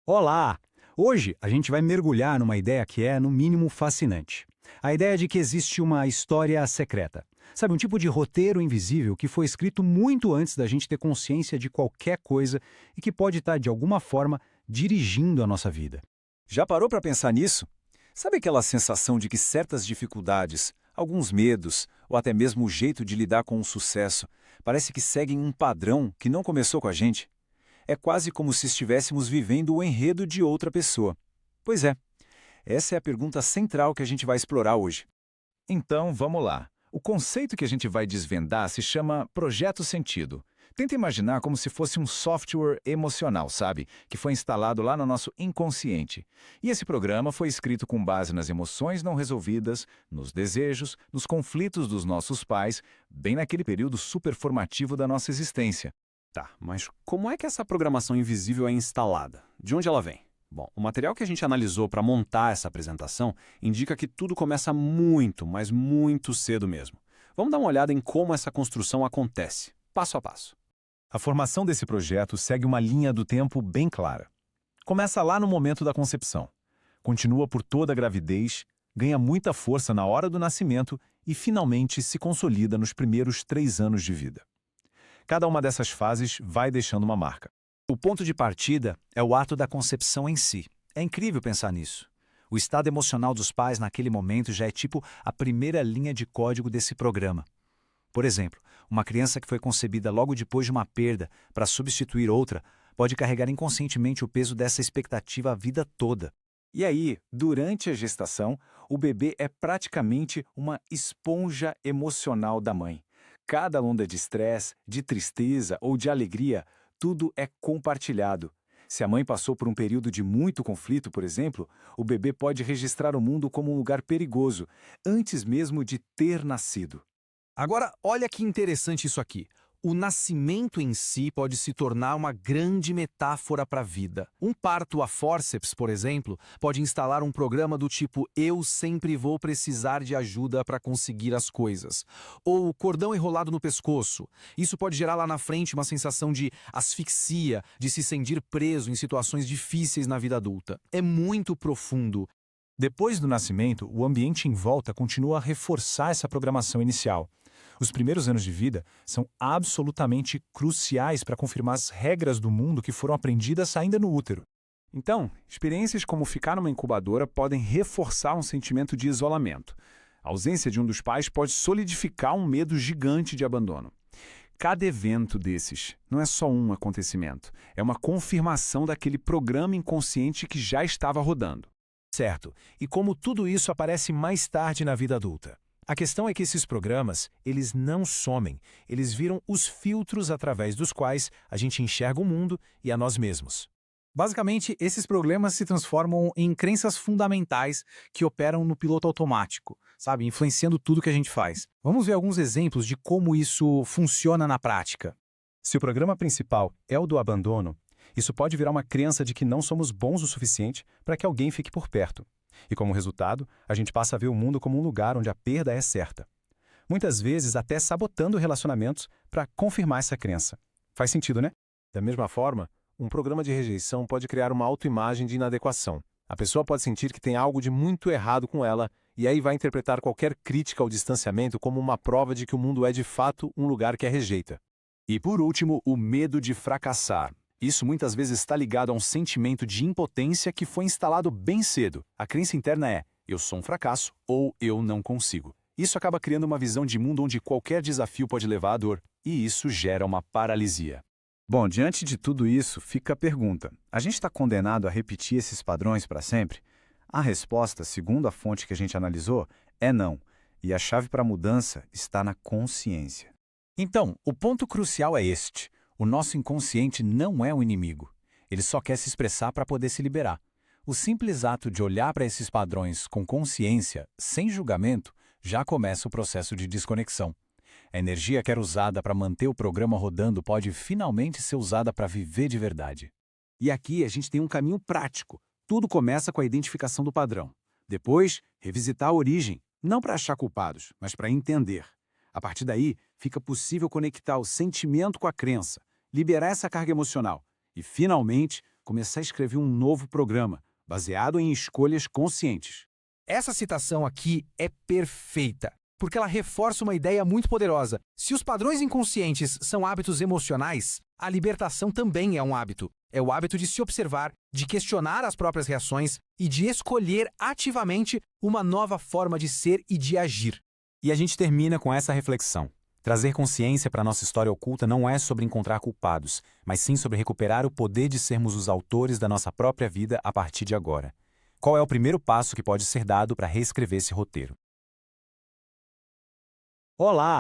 Olá! Hoje a gente vai mergulhar numa ideia que é, no mínimo, fascinante. A ideia de que existe uma história secreta. Sabe, um tipo de roteiro invisível que foi escrito muito antes da gente ter consciência de qualquer coisa e que pode estar, de alguma forma, dirigindo a nossa vida. Já parou para pensar nisso? Sabe aquela sensação de que certas dificuldades, alguns medos ou até mesmo o jeito de lidar com o sucesso parece que seguem um padrão que não começou com a gente? É quase como se estivéssemos vivendo o enredo de outra pessoa. Pois é, essa é a pergunta central que a gente vai explorar hoje. Então, vamos lá. O conceito que a gente vai desvendar se chama Projeto Sentido. Tenta imaginar como se fosse um software emocional, sabe? Que foi instalado lá no nosso inconsciente. E esse programa foi escrito com base nas emoções não resolvidas, nos desejos, nos conflitos dos nossos pais, bem naquele período super formativo da nossa existência. Tá, mas como é que essa programação invisível é instalada? De onde ela vem? Bom, o material que a gente analisou para montar essa apresentação indica que tudo começa muito, mas muito cedo mesmo. Vamos dar uma olhada em como essa construção acontece, passo a passo. A formação desse projeto segue uma linha do tempo bem clara. Começa lá no momento da concepção, continua por toda a gravidez, ganha muita força na hora do nascimento e finalmente se consolida nos primeiros 3 anos de vida. Cada uma dessas fases vai deixando uma marca. O ponto de partida é o ato da concepção em si. É incrível pensar nisso. O estado emocional dos pais naquele momento já é tipo a primeira linha de código desse programa. Por exemplo, uma criança que foi concebida logo depois de uma perda para substituir outra pode carregar inconscientemente o peso dessa expectativa a vida toda. E aí, durante a gestação, o bebê é praticamente uma esponja emocional da mãe. Cada onda de estresse, de tristeza ou de alegria, tudo é compartilhado. Se a mãe passou por um período de muito conflito, por exemplo, o bebê pode registrar o mundo como um lugar perigoso, antes mesmo de ter nascido. Agora, olha que interessante isso aqui. O nascimento em si pode se tornar uma grande metáfora para a vida. Um parto a fórceps, por exemplo, pode instalar um programa do tipo "eu sempre vou precisar de ajuda para conseguir as coisas". Ou cordão enrolado no pescoço. Isso pode gerar lá na frente uma sensação de asfixia, de se sentir preso em situações difíceis na vida adulta. É muito profundo. Depois do nascimento, o ambiente em volta continua a reforçar essa programação inicial. Os primeiros anos de vida são absolutamente cruciais para confirmar as regras do mundo que foram aprendidas ainda no útero. Então, experiências como ficar numa incubadora podem reforçar um sentimento de isolamento. A ausência de um dos pais pode solidificar um medo gigante de abandono. Cada evento desses não é só um acontecimento, é uma confirmação daquele programa inconsciente que já estava rodando. Certo. E como tudo isso aparece mais tarde na vida adulta? A questão é que esses programas, eles não somem, eles viram os filtros através dos quais a gente enxerga o mundo e a nós mesmos. Basicamente, esses programas se transformam em crenças fundamentais que operam no piloto automático, sabe? Influenciando tudo que a gente faz. Vamos ver alguns exemplos de como isso funciona na prática. Se o programa principal é o do abandono, isso pode virar uma crença de que não somos bons o suficiente para que alguém fique por perto. E como resultado, a gente passa a ver o mundo como um lugar onde a perda é certa. Muitas vezes até sabotando relacionamentos para confirmar essa crença. Faz sentido, né? Da mesma forma, um programa de rejeição pode criar uma autoimagem de inadequação. A pessoa pode sentir que tem algo de muito errado com ela e aí vai interpretar qualquer crítica ao distanciamento como uma prova de que o mundo é de fato um lugar que a rejeita. E por último, o medo de fracassar. Isso muitas vezes está ligado a um sentimento de impotência que foi instalado bem cedo. A crença interna é: eu sou um fracasso ou eu não consigo. Isso acaba criando uma visão de mundo onde qualquer desafio pode levar à dor, e isso gera uma paralisia. Bom, diante de tudo isso, fica a pergunta: a gente está condenado a repetir esses padrões para sempre? A resposta, segundo a fonte que a gente analisou, é não. E a chave para a mudança está na consciência. Então, o ponto crucial é este. O nosso inconsciente não é um inimigo. Ele só quer se expressar para poder se liberar. O simples ato de olhar para esses padrões com consciência, sem julgamento, já começa o processo de desconexão. A energia que era usada para manter o programa rodando pode finalmente ser usada para viver de verdade. E aqui a gente tem um caminho prático. Tudo começa com a identificação do padrão. Depois, revisitar a origem, não para achar culpados, mas para entender. A partir daí, fica possível conectar o sentimento com a crença, liberar essa carga emocional e, finalmente, começar a escrever um novo programa, baseado em escolhas conscientes. Essa citação aqui é perfeita, porque ela reforça uma ideia muito poderosa. Se os padrões inconscientes são hábitos emocionais, a libertação também é um hábito. É o hábito de se observar, de questionar as próprias reações e de escolher ativamente uma nova forma de ser e de agir. E a gente termina com essa reflexão. Trazer consciência para a nossa história oculta não é sobre encontrar culpados, mas sim sobre recuperar o poder de sermos os autores da nossa própria vida a partir de agora. Qual é o primeiro passo que pode ser dado para reescrever esse roteiro? Olá!